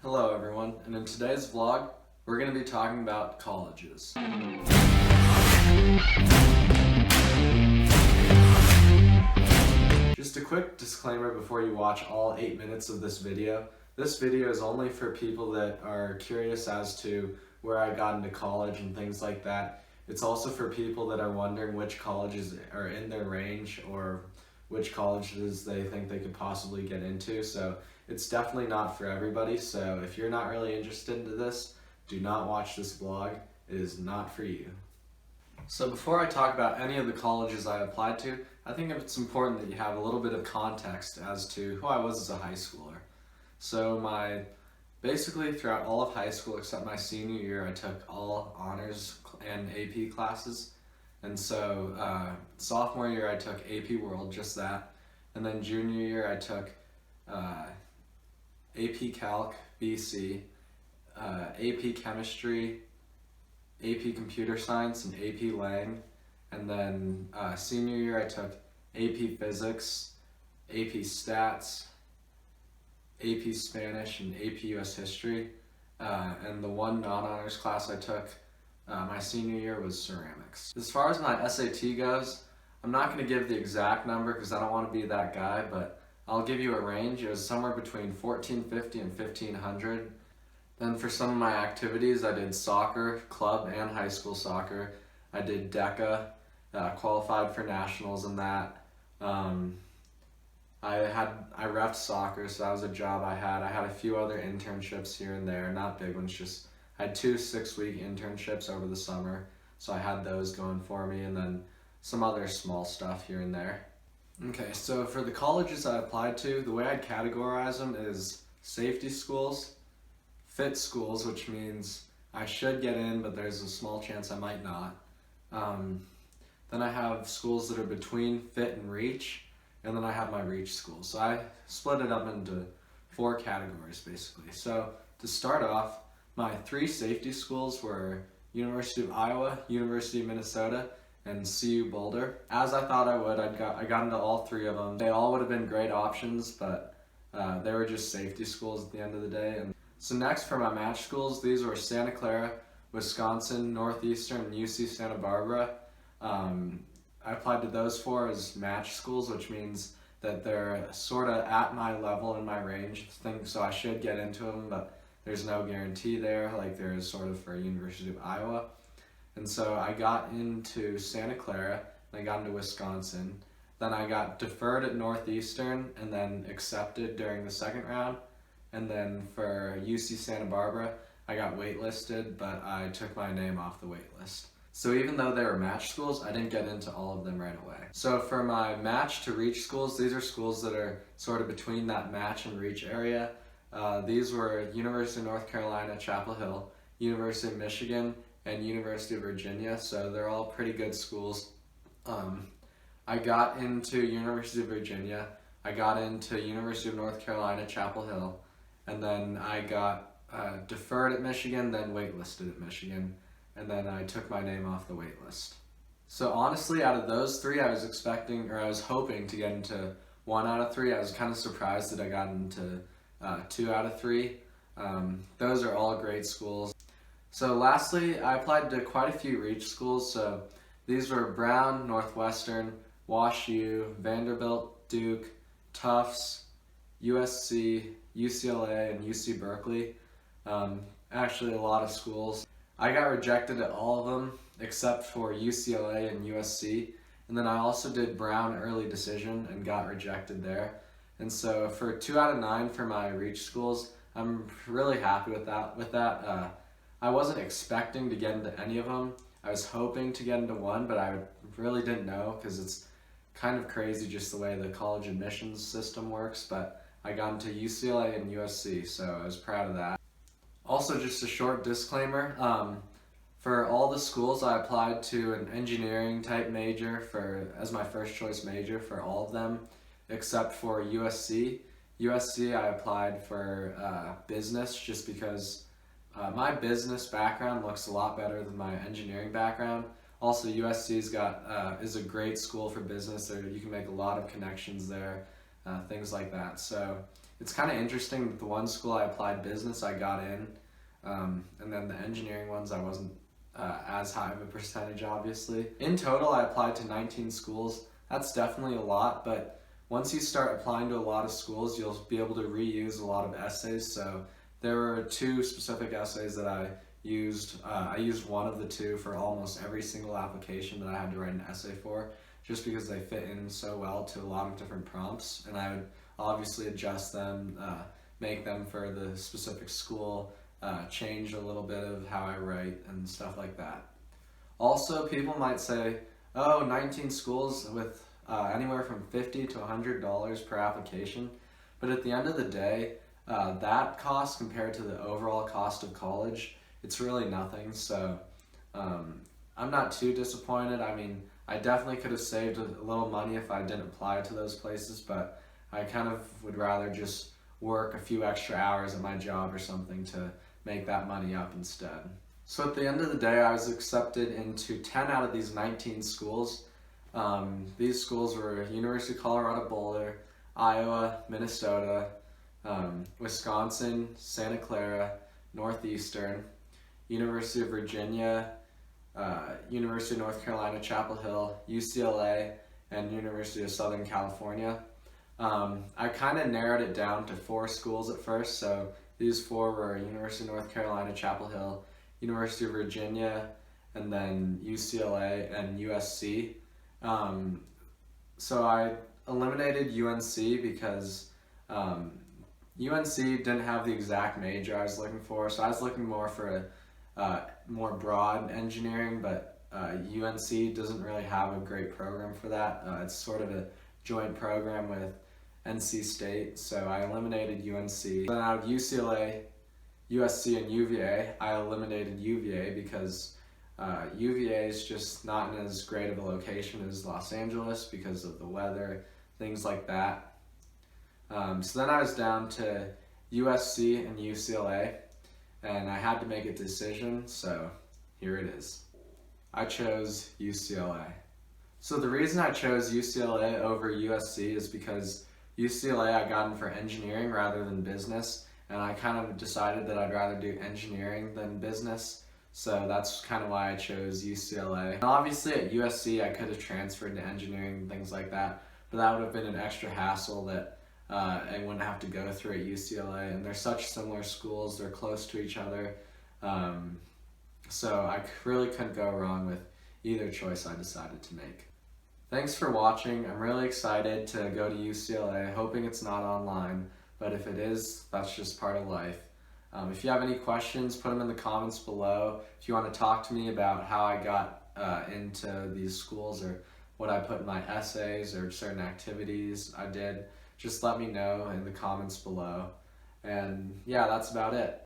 Hello everyone, and in today's vlog, we're going to be talking about colleges. Just a quick disclaimer before you watch all 8 minutes of this video. This video is only for people that are curious as to where I got into college and things like that. It's also for people that are wondering which colleges are in their range or which colleges they think they could possibly get into. So it's definitely not for everybody. So if you're not really interested into this, do not watch this vlog. It is not for you. So before I talk about any of the colleges I applied to, I think it's important that you have a little bit of context as to who I was as a high schooler. So basically throughout all of high school except my senior year, I took all honors and AP classes. And so sophomore year I took AP World, just that. And then junior year I took AP Calc, BC, AP Chemistry, AP Computer Science, and AP Lang. And then senior year I took AP Physics, AP Stats, AP Spanish, and AP US History. And the one non-honors class I took my senior year was ceramics. As far as my SAT goes, I'm not going to give the exact number because I don't want to be that guy, but I'll give you a range. It was somewhere between 1450 and 1500. Then for some of my activities, I did soccer, club and high school soccer. I did DECA, qualified for nationals in that. I reffed soccer, so that was a job I had. I had a few other internships here and there, not big ones, just I had 2 6-week internships over the summer, so I had those going for me, and then some other small stuff here and there. Okay, so for the colleges I applied to, the way I'd categorize them is safety schools, fit schools, which means I should get in, but there's a small chance I might not. Then I have schools that are between fit and reach, and then I have my reach schools. So I split it up into 4 categories basically. So to start off, my 3 safety schools were University of Iowa, University of Minnesota, and CU Boulder. As I thought I would, I got into all 3 of them. They all would have been great options, but they were just safety schools at the end of the day. And so next for my match schools, these were Santa Clara, Wisconsin, Northeastern, and UC Santa Barbara. I applied to those 4 as match schools, which means that they're sort of at my level in my range, so I should get into them, but there's no guarantee there like there is sort of for University of Iowa. And so I got into Santa Clara, and I got into Wisconsin. Then I got deferred at Northeastern and then accepted during the second round. And then for UC Santa Barbara, I got waitlisted, but I took my name off the waitlist. So even though they were match schools, I didn't get into all of them right away. So for my match to reach schools, these are schools that are sort of between that match and reach area. These were University of North Carolina, Chapel Hill, University of Michigan, and University of Virginia, so they're all pretty good schools. I got into University of Virginia, I got into University of North Carolina, Chapel Hill, and then I got deferred at Michigan, then waitlisted at Michigan, and then I took my name off the waitlist. So honestly, out of those 3, I was hoping to get into 1 out of 3. I was kind of surprised that I got into 2 out of 3. Those are all great schools. So lastly, I applied to quite a few reach schools. So these were Brown, Northwestern, Wash U, Vanderbilt, Duke, Tufts, USC, UCLA, and UC Berkeley. Actually a lot of schools. I got rejected at all of them except for UCLA and USC. And then I also did Brown early decision and got rejected there. And so for 2 out of 9 for my reach schools, I'm really happy with that. I wasn't expecting to get into any of them. I was hoping to get into 1, but I really didn't know because it's kind of crazy just the way the college admissions system works, but I got into UCLA and USC, so I was proud of that. Also, just a short disclaimer, for all the schools I applied to an engineering type major as my first choice major for all of them, except for USC. USC I applied for business just because my business background looks a lot better than my engineering background. Also, USC's is a great school for business. You can make a lot of connections there, things like that. So it's kind of interesting that the one school I applied business, I got in, and then the engineering ones I wasn't as high of a percentage, obviously. In total, I applied to 19 schools. That's definitely a lot, but once you start applying to a lot of schools, you'll be able to reuse a lot of essays. So there were 2 specific essays that I used. I used one of the 2 for almost every single application that I had to write an essay for, just because they fit in so well to a lot of different prompts, and I would obviously adjust them, make them for the specific school, change a little bit of how I write and stuff like that. Also, people might say, oh, 19 schools with anywhere from $50 to $100 per application, but at the end of the day, that cost compared to the overall cost of college, it's really nothing. So I'm not too disappointed. I mean, I definitely could have saved a little money if I didn't apply to those places, but I kind of would rather just work a few extra hours at my job or something to make that money up instead. So at the end of the day, I was accepted into 10 out of these 19 schools. These schools were University of Colorado Boulder, Iowa, Minnesota, Wisconsin, Santa Clara, Northeastern, University of Virginia, University of North Carolina, Chapel Hill, UCLA, and University of Southern California. I kind of narrowed it down to 4 schools at first, so these 4 were University of North Carolina, Chapel Hill, University of Virginia, and then UCLA and USC. So I eliminated UNC because UNC didn't have the exact major I was looking for, so I was looking more for a more broad engineering, but UNC doesn't really have a great program for that. It's sort of a joint program with NC State, so I eliminated UNC. Then out of UCLA, USC, and UVA, I eliminated UVA because UVA is just not in as great of a location as Los Angeles because of the weather, things like that. So then I was down to USC and UCLA, and I had to make a decision, so here it is. I chose UCLA. So the reason I chose UCLA over USC is because UCLA I got in for engineering rather than business, and I kind of decided that I'd rather do engineering than business, so that's kind of why I chose UCLA. And obviously at USC I could have transferred to engineering and things like that, but that would have been an extra hassle that I wouldn't have to go through at UCLA, and they're such similar schools, they're close to each other, so I really couldn't go wrong with either choice I decided to make. Thanks for watching. I'm really excited to go to UCLA, hoping it's not online, but if it is, that's just part of life. If you have any questions, put them in the comments below. If you want to talk to me about how I got into these schools or what I put in my essays or certain activities I did, just let me know in the comments below. And yeah, that's about it.